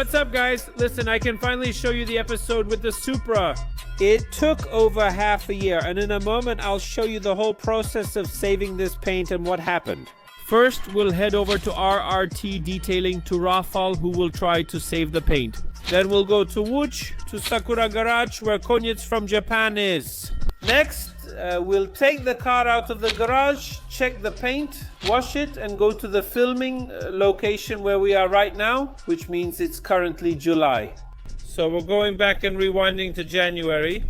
what's up guys? Listen, I can finally show you the episode with the Supra. It took over half a year, and in a moment I'll show you the whole process of saving this paint and what happened. First, we'll head over to RRT Detailing to Rafal, who will try to save the paint. Then we'll go to Łódź, to Sakura garage, where Koniec from Japan is. Next, we'll take the car out of the garage, check the paint, wash it, and go to the filming location where we are right now, which means it's currently July. So we're going back and rewinding to January.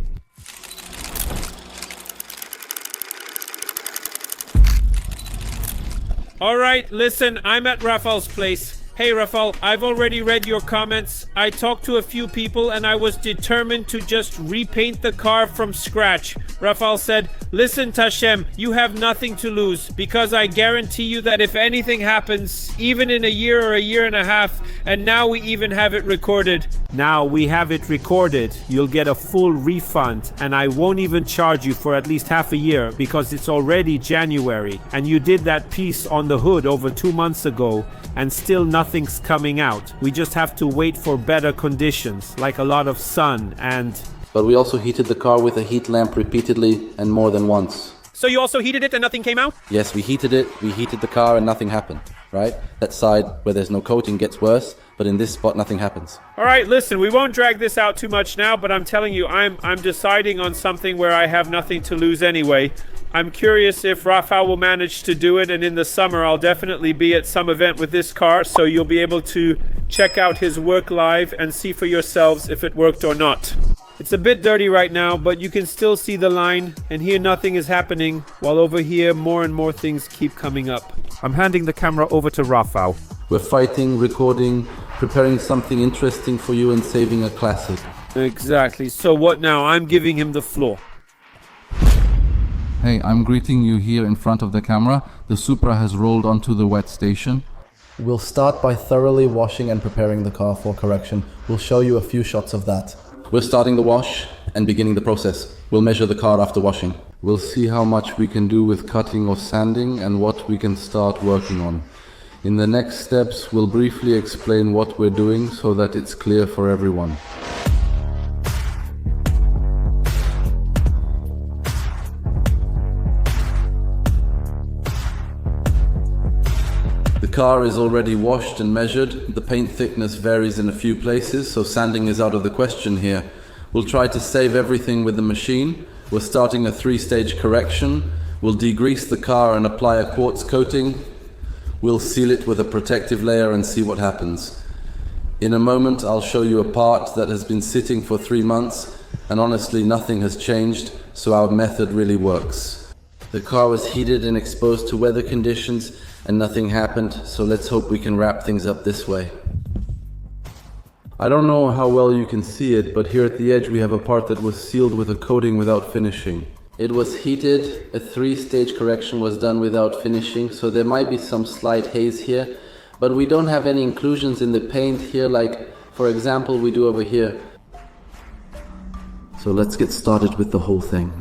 Alright, listen, I'm at Rafal's place. Hey Rafal, I've already read your comments. I talked to a few people and I was determined to just repaint the car from scratch. Rafal said, listen Tashem, you have nothing to lose, because I guarantee you that if anything happens, even in a year or a year and a half, and now we even have it recorded. Now we have it recorded, you'll get a full refund, and I won't even charge you for at least half a year, because it's already January, and you did that piece on the hood over 2 months ago, and still nothing's coming out. We just have to wait for better conditions, like a lot of sun and... But we also heated the car with a heat lamp repeatedly and more than once. So you also heated it and nothing came out? Yes, we heated the car and nothing happened, right? That side where there's no coating gets worse, but in this spot nothing happens. Alright, listen, we won't drag this out too much now, but I'm telling you, I'm deciding on something where I have nothing to lose anyway. I'm curious if Rafal will manage to do it, and in the summer I'll definitely be at some event with this car, so you'll be able to check out his work live and see for yourselves if it worked or not. It's a bit dirty right now, but you can still see the line, and here nothing is happening, while over here more and more things keep coming up. I'm handing the camera over to Rafal. We're fighting, recording, preparing something interesting for you and saving a classic. Exactly, so what now? I'm giving him the floor. Hey, I'm greeting you here in front of the camera. The Supra has rolled onto the wet station. We'll start by thoroughly washing and preparing the car for correction. We'll show you a few shots of that. We're starting the wash and beginning the process. We'll measure the car after washing. We'll see how much we can do with cutting or sanding and what we can start working on. In the next steps, we'll briefly explain what we're doing so that it's clear for everyone. The car is already washed and measured. The paint thickness varies in a few places, so sanding is out of the question here. We'll try to save everything with the machine. We're starting a 3-stage correction. We'll degrease the car and apply a quartz coating. We'll seal it with a protective layer and see what happens. In a moment, I'll show you a part that has been sitting for 3 months, and honestly, nothing has changed, so our method really works. The car was heated and exposed to weather conditions, and nothing happened, so let's hope we can wrap things up this way. I don't know how well you can see it, but here at the edge we have a part that was sealed with a coating without finishing. It was heated, a 3-stage correction was done without finishing, so there might be some slight haze here, but we don't have any inclusions in the paint here like, for example, we do over here. So let's get started with the whole thing.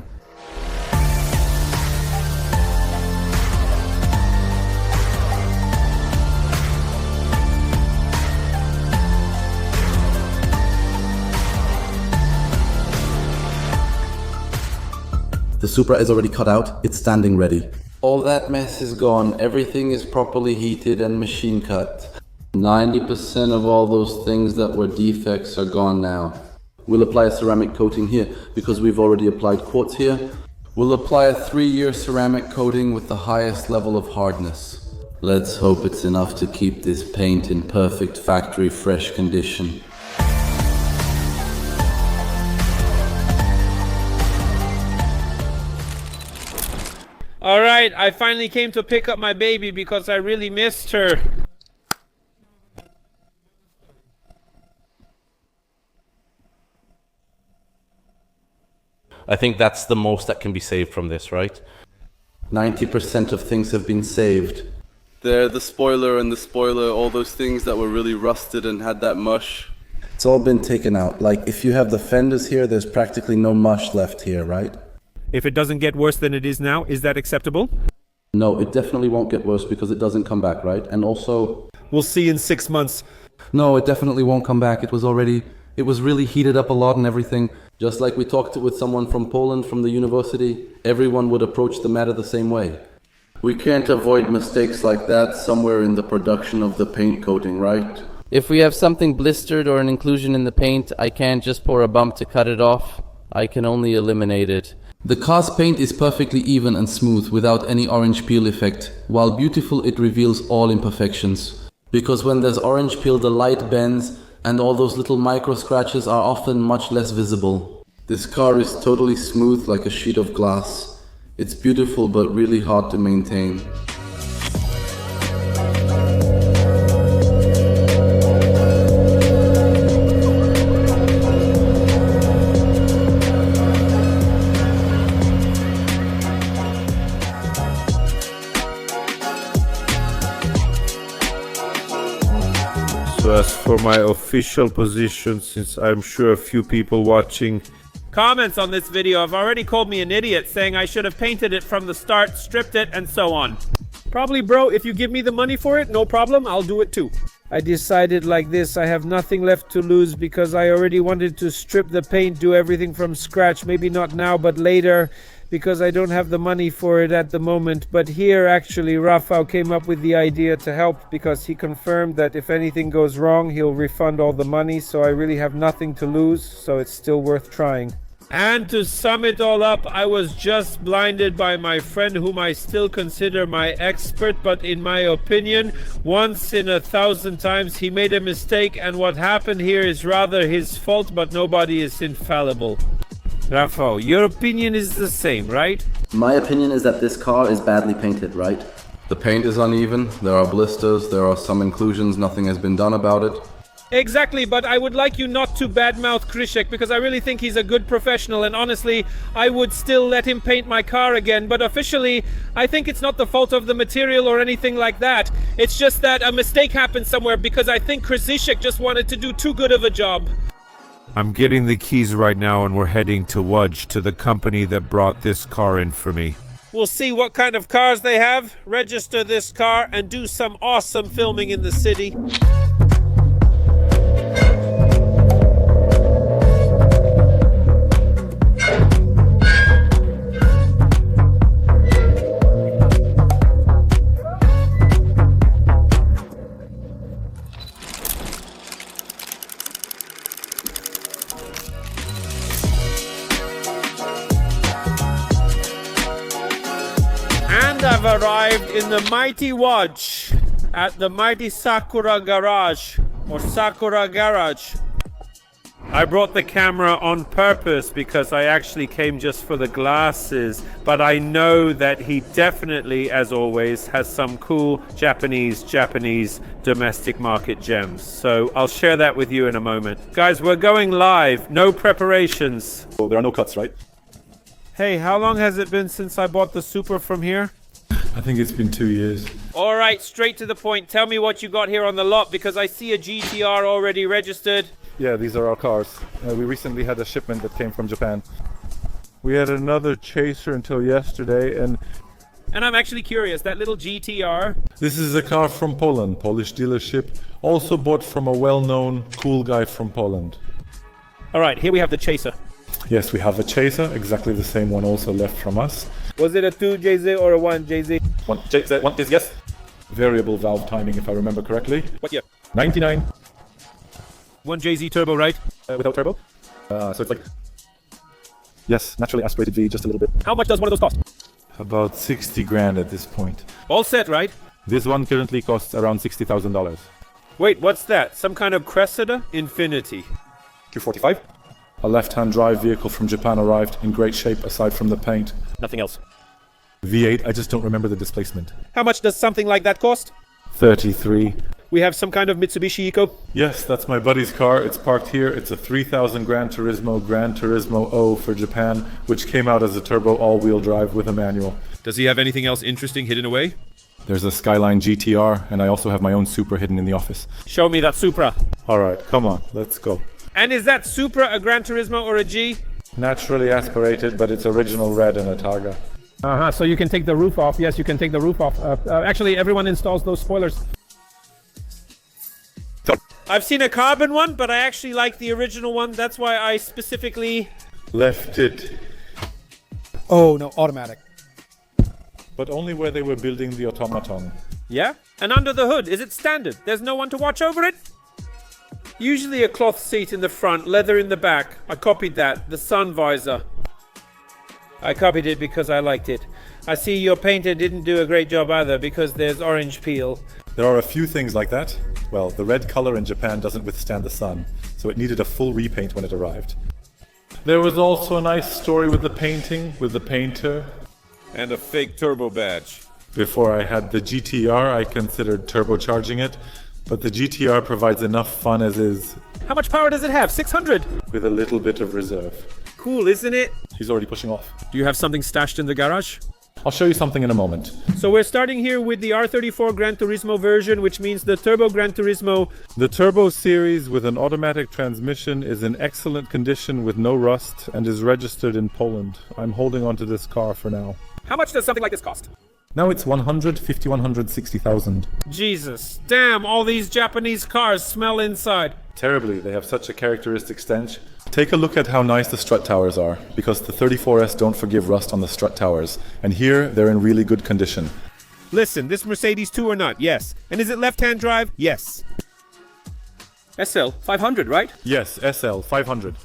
The Supra is already cut out, it's standing ready. All that mess is gone, everything is properly heated and machine cut. 90% of all those things that were defects are gone now. We'll apply a ceramic coating here, because we've already applied quartz here. We'll apply a 3-year ceramic coating with the highest level of hardness. Let's hope it's enough to keep this paint in perfect factory fresh condition. Alright, I finally came to pick up my baby because I really missed her. I think that's the most that can be saved from this, right? 90% of things have been saved. There, the spoiler and the spoiler, all those things that were really rusted and had that mush. It's all been taken out. Like, if you have the fenders here, there's practically no mush left here, right? If it doesn't get worse than it is now, is that acceptable? No, it definitely won't get worse because it doesn't come back, right? And also... We'll see in 6 months. No, it definitely won't come back. It was really heated up a lot and everything. Just like we talked with someone from Poland from the university, everyone would approach the matter the same way. We can't avoid mistakes like that somewhere in the production of the paint coating, right? If we have something blistered or an inclusion in the paint, I can't just pour a bump to cut it off. I can only eliminate it. The car's paint is perfectly even and smooth without any orange peel effect. While beautiful, it reveals all imperfections. Because when there's orange peel, the light bends and all those little micro scratches are often much less visible. This car is totally smooth like a sheet of glass. It's beautiful but really hard to maintain. So as for my official position, since I'm sure a few people watching comments on this video have already called me an idiot, saying I should have painted it from the start, stripped it, and so on. Probably, bro, if you give me the money for it, no problem, I'll do it too. I decided like this, I have nothing left to lose because I already wanted to strip the paint, do everything from scratch, maybe not now, but later, because I don't have the money for it at the moment. But here, actually, Rafal came up with the idea to help because he confirmed that if anything goes wrong, he'll refund all the money, so I really have nothing to lose, so it's still worth trying. And to sum it all up, I was just blinded by my friend whom I still consider my expert, but in my opinion, once in 1,000 times he made a mistake, and what happened here is rather his fault, but nobody is infallible. Rafal, your opinion is the same, right? My opinion is that this car is badly painted, right? The paint is uneven, there are blisters, there are some inclusions, nothing has been done about it. Exactly, but I would like you not to badmouth Krzysiek because I really think he's a good professional, and honestly, I would still let him paint my car again, but officially, I think it's not the fault of the material or anything like that. It's just that a mistake happened somewhere because I think Krzysiek just wanted to do too good of a job. I'm getting the keys right now and we're heading to Łódź, to the company that brought this car in for me. We'll see what kind of cars they have, register this car, and do some awesome filming in the city. And I've arrived in the mighty Łódź at the mighty Sakura garage, or Sakura garage. I brought the camera on purpose because I actually came just for the glasses, but I know that he definitely, as always, has some cool Japanese domestic market gems. So I'll share that with you in a moment. Guys, we're going live, no preparations. Well, there are no cuts, right? Hey, how long has it been since I bought the Supra from here? I think it's been 2 years. All right, straight to the point. Tell me what you got here on the lot because I see a GTR already registered. Yeah, these are our cars. We recently had a shipment that came from Japan. We had another chaser until yesterday, and I'm actually curious, that little GTR. this is a car from Poland, Polish dealership, also bought from a well-known cool guy from Poland. All right, here we have the chaser. Yes, we have a chaser, exactly the same one also left from us. Was it a 2JZ or a 1JZ? One is yes. Variable valve timing, if I remember correctly. What year? 99 1JZ turbo, right? without turbo. So it's like, yes, naturally aspirated V, just a little bit. How much does one of those cost? About 60 grand at this point. All set, right? This one currently costs around $60,000. Wait, what's that? Some kind of Cressida? Infinity. Q45. A left-hand drive vehicle from Japan arrived in great shape aside from the paint. Nothing else. V8, I just don't remember the displacement. How much does something like that cost? 33. We have some kind of Mitsubishi Eco. Yes, that's my buddy's car. It's parked here. It's a 3000 Gran Turismo O for Japan, which came out as a turbo all-wheel drive with a manual. Does he have anything else interesting hidden away? There's a Skyline GTR, and I also have my own Supra hidden in the office. Show me that Supra. All right, come on, let's go. And is that Supra a Gran Turismo or a G? Naturally aspirated, but it's original red and a Targa. So you can take the roof off. Yes, you can take the roof off. Actually, everyone installs those spoilers. I've seen a carbon one, but I actually like the original one. That's why I specifically Left it, Oh, no, automatic. but only where they were building the automaton. Yeah? And under the hood, is it standard? There's no one to watch over it? Usually a cloth seat in the front, leather in the back. I copied that. The sun visor. I copied it because I liked it. I see your painter didn't do a great job either because there's orange peel. There are a few things like that. Well, the red color in Japan doesn't withstand the sun, so it needed a full repaint when it arrived. There was also a nice story with the painting, with the painter. And a fake turbo badge. Before I had the GTR, I considered turbocharging it, but the GTR provides enough fun as is, How much power does it have? 600? with a little bit of reserve. Cool, isn't it? He's already pushing off. Do you have something stashed in the garage? I'll show you something in a moment. So we're starting here with the R34 Gran Turismo version, which means the Turbo Gran Turismo. The Turbo series with an automatic transmission is in excellent condition with no rust and is registered in Poland. I'm holding on to this car for now. How much does something like this cost? Now it's 160,000. Jesus. Damn, all these Japanese cars smell inside. Terribly, they have such a characteristic stench. Take a look at how nice the strut towers are, because the 34S don't forgive rust on the strut towers, and here they're in really good condition. Listen, this Mercedes 2 or not? Yes. And is it left-hand drive? Yes. SL 500, right? Yes, SL 500.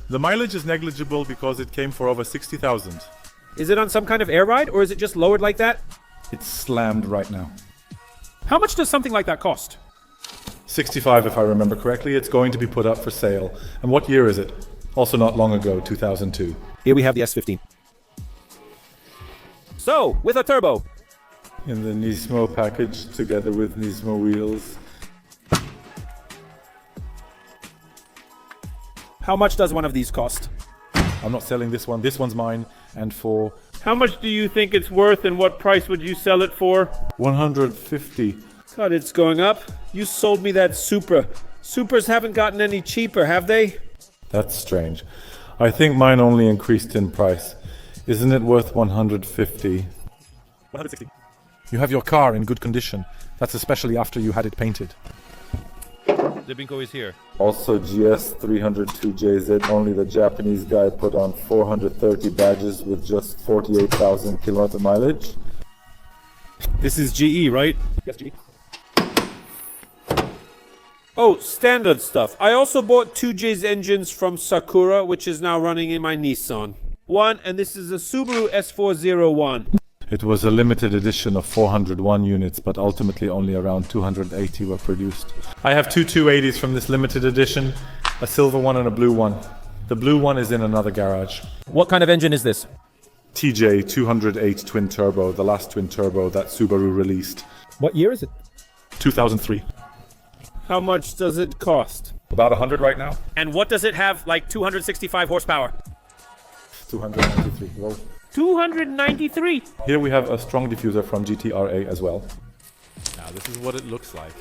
The mileage is negligible because it came for over 60,000. Is it on some kind of air ride, or is it just lowered like that? It's slammed right now. How much does something like that cost? 65 if I remember correctly. It's going to be put up for sale. And what year is it? Also not long ago, 2002. Here we have the S15. So, with a turbo. In the Nismo package, together with Nismo wheels. How much does one of these cost? I'm not selling this one. This one's mine. And for How much do you think it's worth, and what price would you sell it for? 150. God, it's going up. You sold me that Supra. Supras haven't gotten any cheaper, have they? That's strange. I think mine only increased in price. Isn't it worth 150? 160. You have your car in good condition. That's especially after you had it painted. The Binko is here. Also GS302JZ, only the Japanese guy put on 430 badges with just 48,000 kilometer mileage. This is GE, right? Yes, GE. Oh, standard stuff. I also bought 2J's engines from Sakura, which is now running in my Nissan. And this is a Subaru S401. It was a limited edition of 401 units, but ultimately only around 280 were produced. I have two 280s from this limited edition, a silver one and a blue one. The blue one is in another garage. What kind of engine is this? TJ 208 twin turbo, the last twin turbo that Subaru released. What year is it? 2003. How much does it cost? About 100 right now. And what does it have, like 265 horsepower? 293. Well, 293. here we have a strong diffuser from GTRA as well. Now this is what it looks like.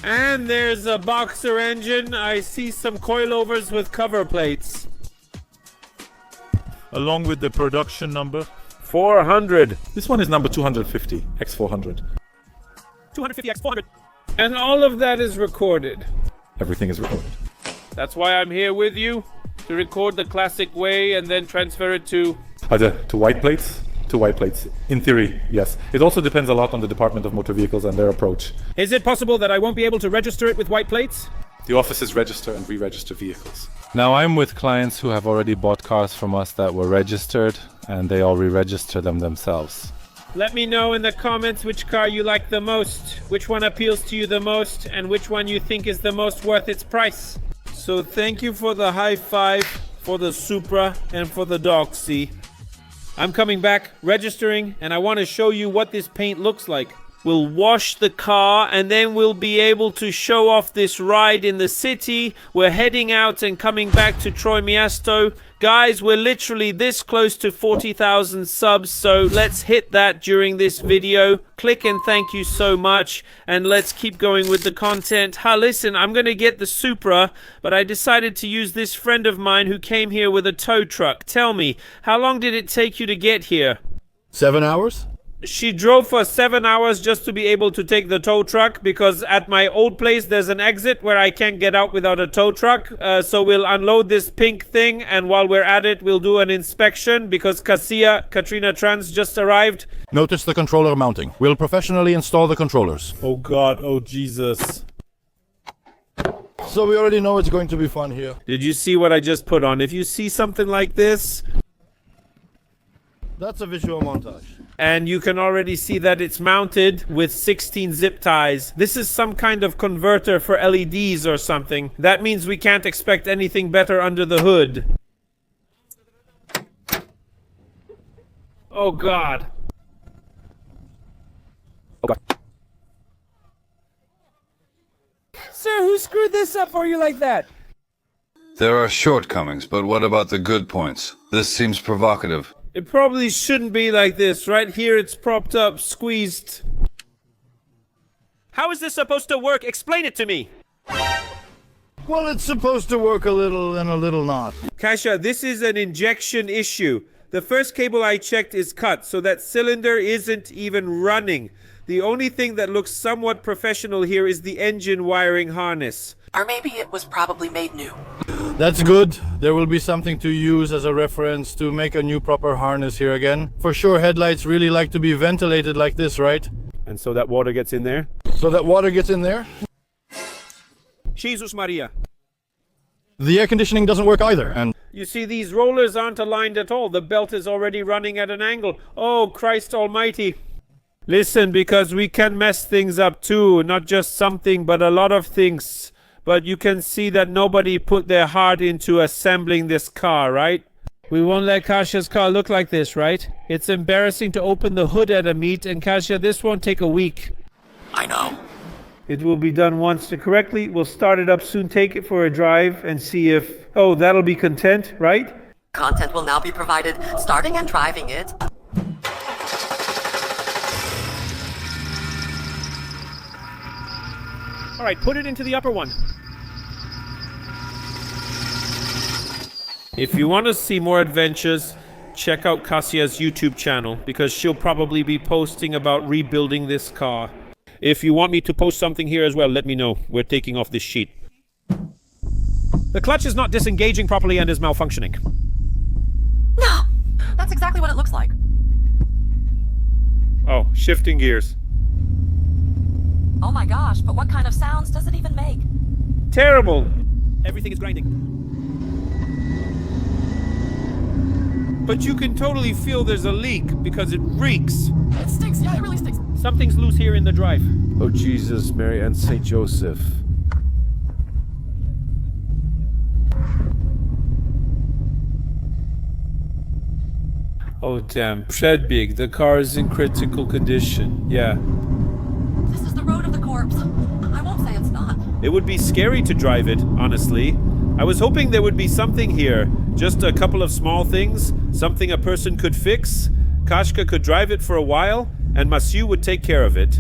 And there's a boxer engine. I see some coilovers with cover plates. Along with the production number. 400. This one is number 250, X400. 250X 400. And all of that is recorded. Everything is recorded. That's why I'm here with you, to record the classic way and then transfer it to... To white plates? To white plates. In theory, yes. It also depends a lot on the Department of Motor Vehicles and their approach. Is it possible that I won't be able to register it with white plates? The offices register and re-register vehicles. Now I'm with clients who have already bought cars from us that were registered, and they all re-register them themselves. Let me know in the comments which car you like the most, which one appeals to you the most, and which one you think is the most worth its price. So thank you for the high five, for the Supra, and for the Doxy. I'm coming back, registering, and I want to show you what this paint looks like. We'll wash the car, and then we'll be able to show off this ride in the city. We're heading out and coming back to Troy Miasto Guys, we're literally this close to 40,000 subs, so let's hit that during this video. Click and thank you so much, and let's keep going with the content. Listen, I'm gonna get the Supra, but I decided to use this friend of mine who came here with a tow truck. Tell me, how long did it take you to get here? 7 hours? She drove for 7 hours just to be able to take the tow truck, because at my old place there's an exit where I can't get out without a tow truck. So we'll unload this pink thing, and while we're at it we'll do an inspection because Katrina Trans just arrived. Notice the controller mounting. We'll professionally install the controllers. Oh God, oh Jesus. So we already know it's going to be fun here. Did you see what I just put on? If you see something like this, that's a visual montage. And you can already see that it's mounted with 16 zip ties. This is some kind of converter for LEDs or something. That means we can't expect anything better under the hood. Oh God. Sir, who screwed this up for you like that? There are shortcomings, but what about the good points? This seems provocative. It probably shouldn't be like this. Right here it's propped up, squeezed. How is this supposed to work? Explain it to me. Well, it's supposed to work a little and a little not. Kasia, this is an injection issue. The first cable I checked is cut, so that cylinder isn't even running. The only thing that looks somewhat professional here is the engine wiring harness. Or maybe it was probably made new. That's good. There will be something to use as a reference to make a new proper harness here again. For sure, headlights really like to be ventilated like this, right? And so that water gets in there? So that water gets in there? Jesus Maria. The air conditioning doesn't work either, and... You see, these rollers aren't aligned at all. The belt is already running at an angle. Oh, Christ almighty. Listen, because we can mess things up too. Not just something, but a lot of things. But you can see that nobody put their heart into assembling this car, right? We won't let Kasia's car look like this, right? It's embarrassing to open the hood at a meet, and Kasia, this won't take a week. I know. It will be done once correctly. We'll start it up soon, take it for a drive, and see if... Oh, that'll be content, right? Content will now be provided, starting and driving it. Alright, put it into the upper one. If you want to see more adventures, check out Kasia's YouTube channel, because she'll probably be posting about rebuilding this car. If you want me to post something here as well, let me know. We're taking off this sheet. The clutch is not disengaging properly and is malfunctioning. No! That's exactly what it looks like. Oh, shifting gears. Oh my gosh, but what kind of sounds does it even make? Terrible! Everything is grinding. But you can totally feel there's a leak, because it reeks. It stinks, yeah, it really stinks. Something's loose here in the drive. Oh, Jesus, Mary, and St. Joseph. Oh, damn. Predbig, the car is in critical condition. Yeah. This is the road of the corpse. I won't say it's not. It would be scary to drive it, honestly. I was hoping there would be something here. Just a couple of small things. Something a person could fix. Kashka could drive it for a while, and Masu would take care of it.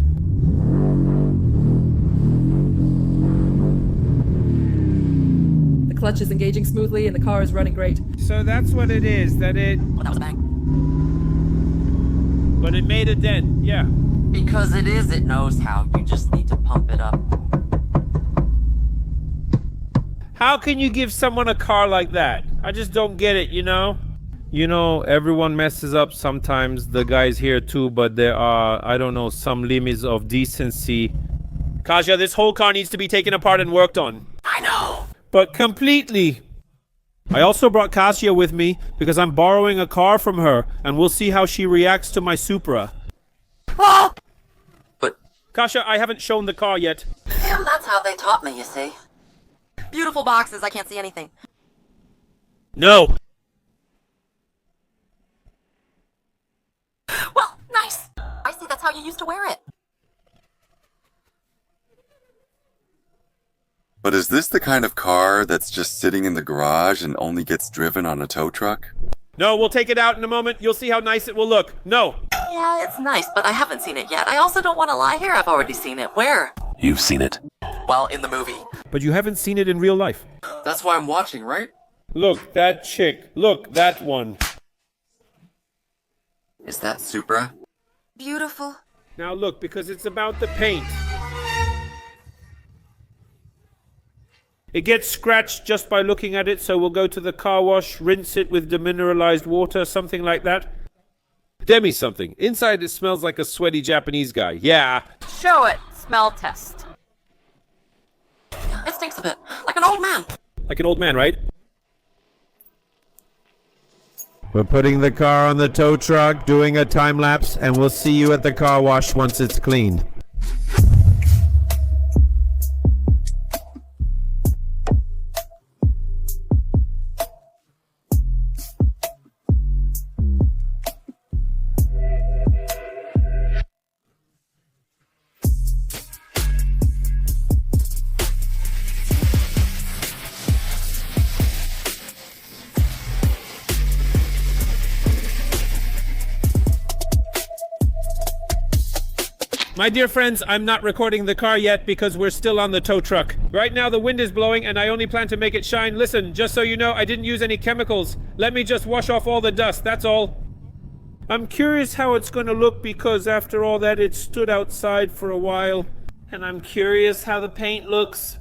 The clutch is engaging smoothly and the car is running great. So that's what it is, that it... Well, that was a bang. But it made a dent, yeah. Because it knows how. You just need to pump it up. How can you give someone a car like that? I just don't get it, you know? You know, everyone messes up sometimes. The guys here too, but there are, I don't know, some limits of decency. Kasia, this whole car needs to be taken apart and worked on. I know. But completely. I also brought Kasia with me because I'm borrowing a car from her, and we'll see how she reacts to my Supra. Ah! But... Kasia, I haven't shown the car yet. That's how they taught me, you see. Beautiful boxes, I can't see anything. No! Well, nice! I see that's how you used to wear it. What is is this the kind of car that's just sitting in the garage and only gets driven on a tow truck? No, we'll take it out in a moment. You'll see how nice it will look. No. Yeah, it's nice, but I haven't seen it yet. I also don't want to lie here. I've already seen it. Where? You've seen it. Well, in the movie. But you haven't seen it in real life. That's why I'm watching, right? Look, that chick. Look, that one. Is that Supra? Beautiful. Now look, because it's about the paint. It gets scratched just by looking at it, so we'll go to the car wash, rinse it with demineralized water, something like that. Demi something. Inside it smells like a sweaty Japanese guy. Yeah. Show it. Smell test. It stinks a bit. Like an old man. Like an old man, right? We're putting the car on the tow truck, doing a time lapse, and we'll see you at the car wash once it's cleaned. My dear friends, I'm not recording the car yet because we're still on the tow truck. Right now the wind is blowing and I only plan to make it shine. Listen, just so you know, I didn't use any chemicals. Let me just wash off all the dust, that's all. I'm curious how it's going to look because after all that it stood outside for a while. And I'm curious how the paint looks.